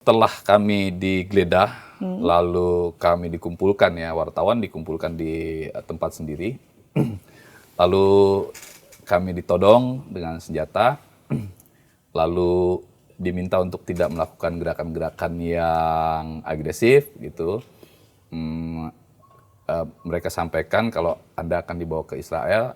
Setelah kami digeledah, lalu kami dikumpulkan ya, wartawan dikumpulkan di tempat sendiri. Lalu kami ditodong dengan senjata, lalu diminta untuk tidak melakukan gerakan-gerakan yang agresif gitu. Mereka sampaikan kalau Anda akan dibawa ke Israel.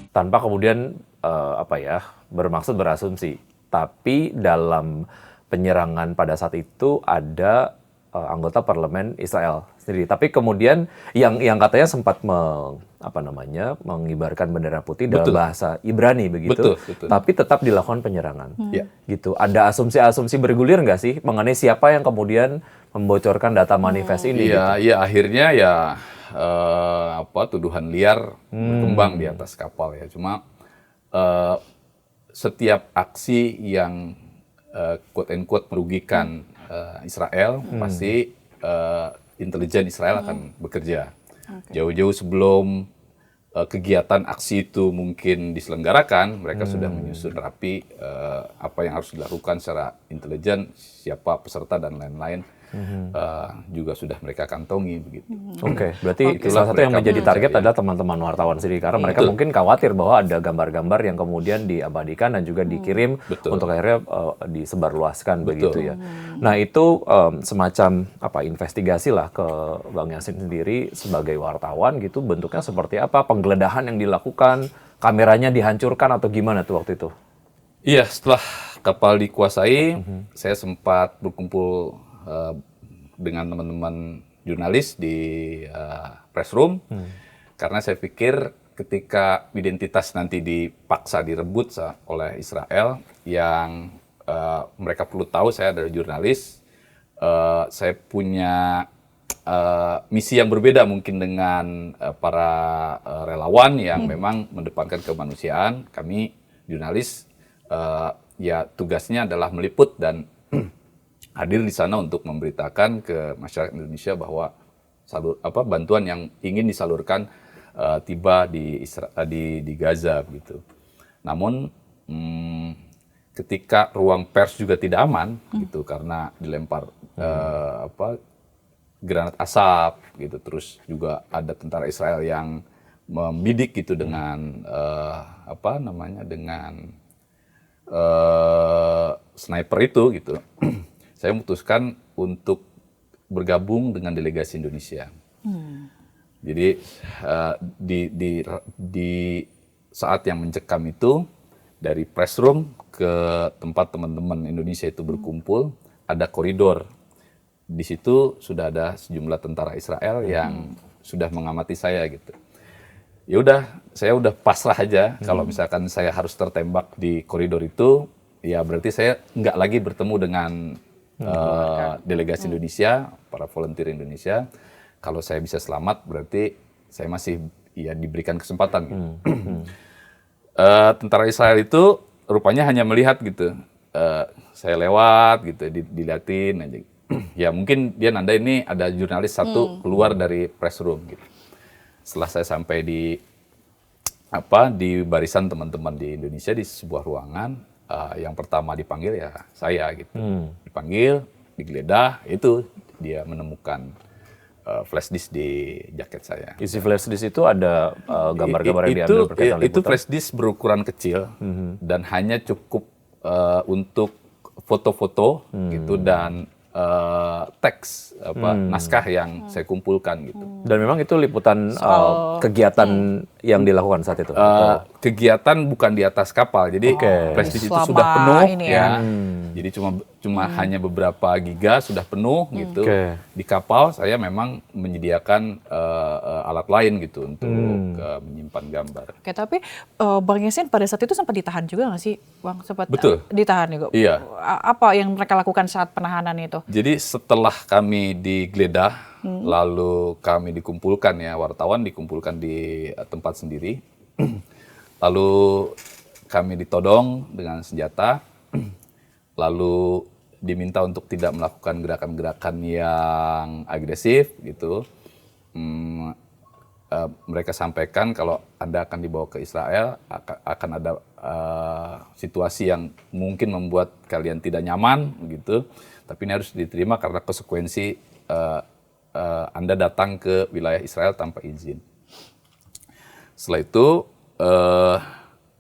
Tanpa kemudian bermaksud berasumsi, tapi dalam penyerangan pada saat itu ada anggota parlemen Israel sendiri. Tapi kemudian yang katanya sempat mengibarkan bendera putih dalam bahasa Ibrani begitu, Betul. tapi tetap dilakukan penyerangan. Ya. Gitu. Ada asumsi-asumsi bergulir nggak sih mengenai siapa yang kemudian membocorkan data manifest ini? Iya, akhirnya ya tuduhan liar berkembang di atas kapal ya. Cuma setiap aksi yang quote and quote merugikan Israel, pasti intelijen Israel akan bekerja. Jauh-jauh sebelum kegiatan aksi itu mungkin diselenggarakan, mereka sudah menyusun rapi apa yang harus dilakukan secara intelijen, siapa peserta dan lain-lain. Juga sudah mereka kantongi begitu. Oke, berarti salah satu yang menjadi target adalah teman-teman wartawan sendiri karena mereka mungkin khawatir bahwa ada gambar-gambar yang kemudian diabadikan dan juga dikirim untuk akhirnya disebarluaskan begitu ya. Nah itu semacam investigasi lah ke Bang Yasin sendiri sebagai wartawan gitu, bentuknya seperti apa, penggeledahan yang dilakukan, kameranya dihancurkan atau gimana tuh waktu itu? Iya, setelah kapal dikuasai, saya sempat berkumpul dengan teman-teman jurnalis di press room, karena saya pikir ketika identitas nanti dipaksa direbut oleh Israel, yang mereka perlu tahu saya adalah jurnalis, saya punya misi yang berbeda mungkin dengan para relawan yang memang mendepankan kemanusiaan. Kami jurnalis ya tugasnya adalah meliput dan hadir di sana untuk memberitakan ke masyarakat Indonesia bahwa bantuan yang ingin disalurkan tiba di Gaza gitu. Namun ketika ruang pers juga tidak aman gitu karena dilempar granat asap gitu, terus juga ada tentara Israel yang membidik gitu dengan sniper itu gitu. Saya memutuskan untuk bergabung dengan delegasi Indonesia. Jadi di saat yang mencekam itu, dari press room ke tempat teman-teman Indonesia itu berkumpul, ada koridor. Di situ sudah ada sejumlah tentara Israel yang sudah mengamati saya gitu. Ya udah, saya udah pasrah aja. Kalau misalkan saya harus tertembak di koridor itu, ya berarti saya nggak lagi bertemu dengan delegasi Indonesia, para volunteer Indonesia. Kalau saya bisa selamat, berarti saya masih diberikan kesempatan gitu. Tentara Israel itu rupanya hanya melihat gitu, saya lewat gitu, diliatin aja. Ya mungkin dia nanda ini ada jurnalis satu keluar dari press room gitu. Setelah saya sampai di barisan teman-teman di Indonesia di sebuah ruangan, yang pertama dipanggil ya saya gitu. Dipanggil, digeledah, itu dia menemukan flash disk di jaket saya. Isi flash disk itu ada gambar-gambar yang diambil berkaitan liputan? Itu flash disk berukuran kecil dan hanya cukup untuk foto-foto gitu dan teks naskah yang saya kumpulkan gitu. Dan memang itu liputan kegiatan yang dilakukan saat itu? Kegiatan bukan di atas kapal, jadi flash disk itu sudah penuh ya. Jadi cuma hanya beberapa giga sudah penuh gitu. Di kapal saya memang menyediakan alat lain gitu untuk menyimpan gambar. Oke, tapi Bang Yasin pada saat itu sempat ditahan juga nggak sih, Bang? Sempat ditahan juga. Iya. Apa yang mereka lakukan saat penahanan itu? Jadi setelah kami digeledah, lalu kami dikumpulkan ya, wartawan dikumpulkan di tempat sendiri, lalu kami ditodong dengan senjata, lalu diminta untuk tidak melakukan gerakan-gerakan yang agresif gitu. mereka sampaikan kalau Anda akan dibawa ke Israel, akan ada situasi yang mungkin membuat kalian tidak nyaman, gitu. Tapi ini harus diterima karena konsekuensi Anda datang ke wilayah Israel tanpa izin. Setelah itu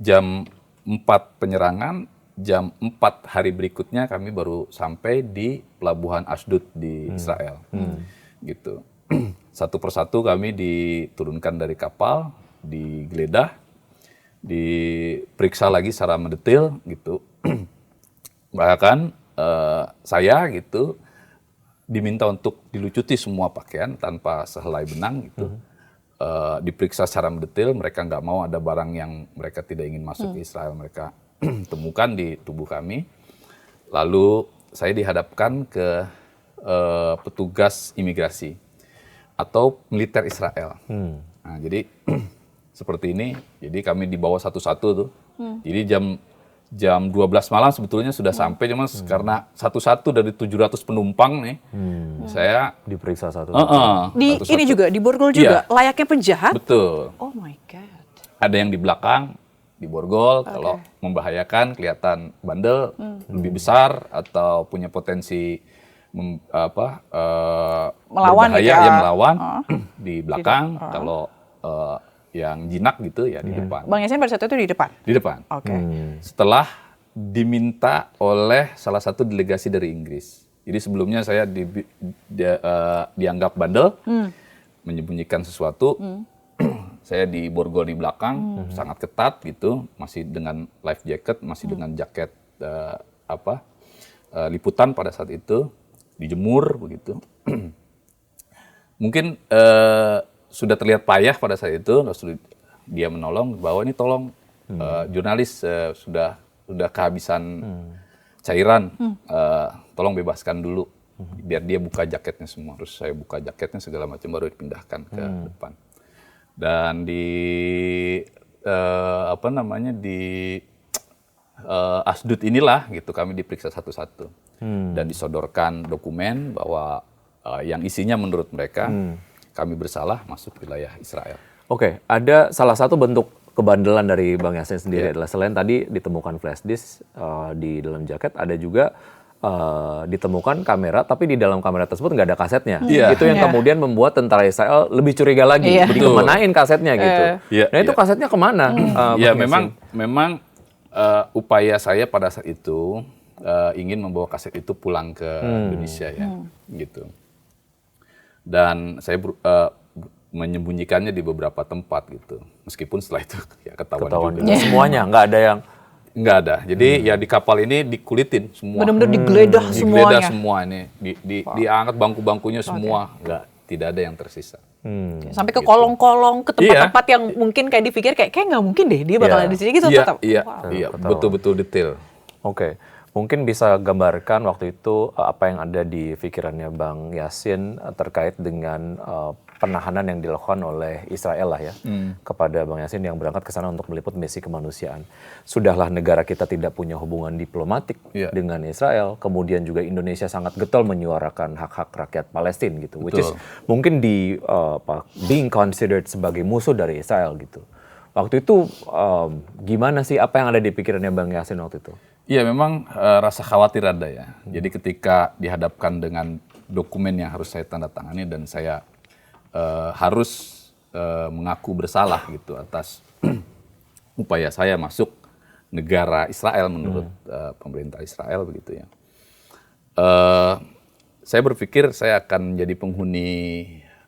jam 4 penyerangan, jam 4 hari berikutnya kami baru sampai di pelabuhan Ashdod di Israel, gitu. Satu persatu kami diturunkan dari kapal, digeledah, diperiksa lagi secara mendetail, gitu. Bahkan saya gitu diminta untuk dilucuti semua pakaian tanpa sehelai benang, gitu. Diperiksa secara mendetail, mereka nggak mau ada barang yang mereka tidak ingin masuk ke Israel, mereka temukan di tubuh kami. Lalu saya dihadapkan ke petugas imigrasi atau militer Israel. Nah, jadi seperti ini, jadi kami dibawa satu-satu tuh. Jadi jam 12 malam sebetulnya sudah sampai, cuma karena satu-satu dari 700 penumpang nih, saya Diperiksa satu. Di ini juga di borgol juga, layaknya penjahat. betul. Oh my god. Ada yang di belakang, di borgol, kalau membahayakan, kelihatan bandel, lebih besar atau punya potensi Melawan berbahaya, gitu ya. ya melawan di belakang. Kalau yang jinak gitu ya di depan. Bang Yasin pada saat itu di depan. Di depan. Oke. Setelah diminta oleh salah satu delegasi dari Inggris. Jadi sebelumnya saya dianggap bandel, menyembunyikan sesuatu. Saya di borgol di belakang, sangat ketat gitu, masih dengan life jacket, masih dengan jaket liputan pada saat itu, dijemur begitu. Mungkin sudah terlihat payah pada saat itu, lalu dia menolong bahwa ini tolong jurnalis sudah kehabisan cairan, tolong bebaskan dulu, biar dia buka jaketnya semua. Terus saya buka jaketnya segala macam, baru dipindahkan ke depan. Dan di Ashdod inilah gitu kami diperiksa satu-satu dan disodorkan dokumen bahwa yang isinya menurut mereka kami bersalah masuk wilayah Israel. Oke, ada salah satu bentuk kebandelan dari Bang Yasin sendiri adalah selain tadi ditemukan flash disk di dalam jaket, ada juga ditemukan kamera, tapi di dalam kamera tersebut nggak ada kasetnya. Itu yang kemudian membuat tentara Israel lebih curiga lagi, dikemanain kasetnya gitu. Nah itu kasetnya kemana? Ya memang upaya saya pada saat itu ingin membawa kaset itu pulang ke Indonesia ya, gitu. Dan saya menyembunyikannya di beberapa tempat gitu. Meskipun setelah itu ya ketahuan juga. Semuanya nggak ada yang nggak ada. Jadi ya di kapal ini dikulitin semua. Benar-benar digeledah semuanya. Digeledah semua ini, diangkat bangku-bangkunya semua, tidak ada yang tersisa. Sampai ke kolong-kolong, ke tempat-tempat yang mungkin kayak dipikir kayak nggak mungkin deh dia bakal ada di sini gitu. Iya, betul-betul detail. Oke. Mungkin bisa gambarkan waktu itu apa yang ada di pikirannya Bang Yasin terkait dengan penahanan yang dilakukan oleh Israel lah ya kepada Bang Yasin yang berangkat ke sana untuk meliput misi kemanusiaan. Sudahlah negara kita tidak punya hubungan diplomatik dengan Israel, kemudian juga Indonesia sangat getol menyuarakan hak-hak rakyat Palestina gitu, which is mungkin being considered sebagai musuh dari Israel gitu. Waktu itu gimana sih, apa yang ada di pikirannya Bang Yasin waktu itu? Iya, memang rasa khawatir ada ya. Jadi ketika dihadapkan dengan dokumen yang harus saya tanda tangani dan saya harus mengaku bersalah gitu atas upaya saya masuk negara Israel menurut pemerintah Israel begitu ya. Saya berpikir saya akan menjadi penghuni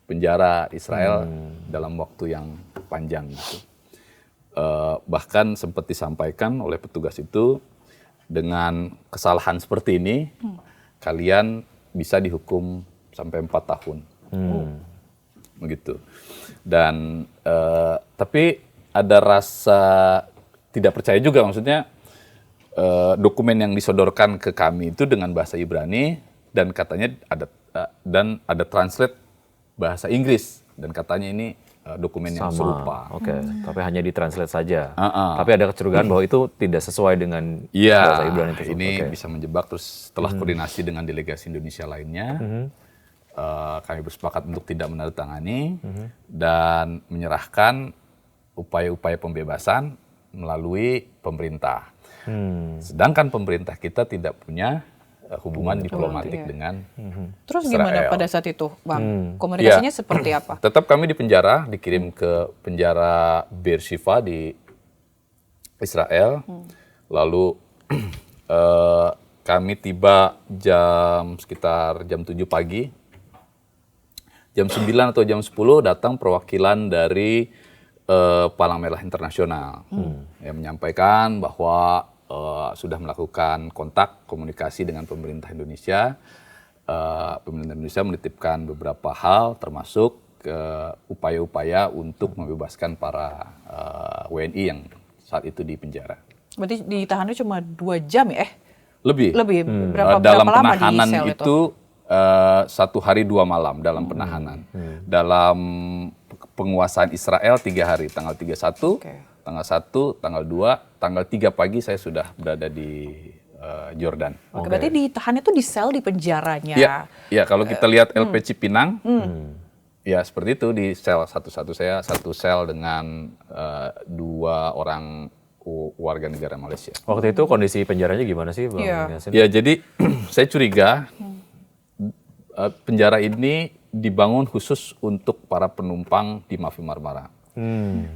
penjara Israel dalam waktu yang panjang gitu. Bahkan sempat disampaikan oleh petugas itu, dengan kesalahan seperti ini, kalian bisa dihukum sampai 4 tahun. Begitu. Dan, tapi ada rasa tidak percaya juga, maksudnya dokumen yang disodorkan ke kami itu dengan bahasa Ibrani, dan katanya ada translate bahasa Inggris, dan katanya ini dokumen yang serupa. Oke, tapi hanya ditranslate saja. Tapi ada kecurigaan bahwa itu tidak sesuai dengan bahasa Ibrani tersebut. Ini bisa menjebak. Terus setelah koordinasi dengan delegasi Indonesia lainnya, kami bersepakat untuk tidak menandatangani dan menyerahkan upaya-upaya pembebasan melalui pemerintah. Sedangkan pemerintah kita tidak punya hubungan diplomatik dengan Terus Israel. gimana pada saat itu, Bang? Komunikasinya seperti apa? Tetap kami di penjara, dikirim ke penjara Beersheba di Israel. Lalu kami tiba sekitar jam 7 pagi. Jam 9 atau jam 10 datang perwakilan dari Palang Merah Internasional yang menyampaikan bahwa sudah melakukan kontak komunikasi dengan pemerintah Indonesia. Pemerintah Indonesia menitipkan beberapa hal termasuk upaya-upaya untuk membebaskan para WNI yang saat itu di penjara. Berarti ditahannya cuma 2 jam ya? Lebih. Berapa dalam lama penahanan di sel itu 1 hari 2 malam dalam penahanan. Dalam penguasaan Israel 3 hari, tanggal 31, tanggal 1, tanggal 2, tanggal 3 pagi saya sudah berada di Jordan. Oke, berarti ditahannya tuh di sel di penjaranya. Ya, kalau kita lihat LP Cipinang, ya seperti itu di sel satu-satu saya, satu sel dengan 2 orang warga negara Malaysia. Waktu itu kondisi penjaranya gimana sih, Bang Yasin? Ya, jadi saya curiga penjara ini dibangun khusus untuk para penumpang di Mavi Marmara.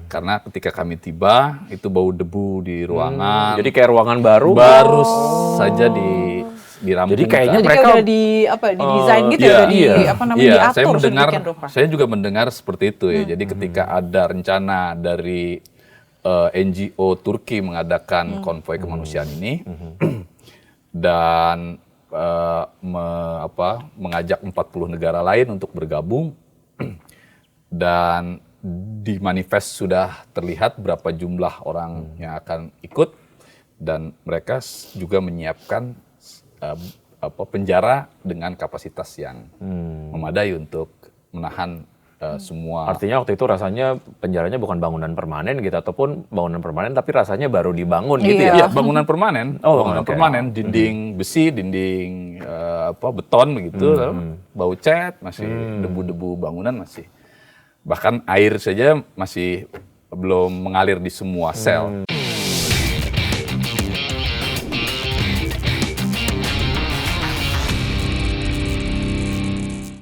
Karena ketika kami tiba, itu bau debu di ruangan. Jadi kayak ruangan baru saja dirampungkan. Jadi kayaknya Jadi mereka udah didesain gitu iya, udah diatur saya mendengar, sedemikian rupa. saya juga mendengar seperti itu ya. Jadi ketika ada rencana dari NGO Turki mengadakan konvoi kemanusiaan ini dan mengajak 40 negara lain untuk bergabung dan di manifest sudah terlihat berapa jumlah orang yang akan ikut dan mereka juga menyiapkan penjara dengan kapasitas yang memadai untuk menahan semua. Artinya waktu itu rasanya penjaranya bukan bangunan permanen gitu ataupun bangunan permanen tapi rasanya baru dibangun gitu ya. Iya, bangunan permanen. Bangunan permanen, dinding besi, dinding beton begitu, bau cat, masih debu-debu bangunan masih. Bahkan air saja masih belum mengalir di semua sel.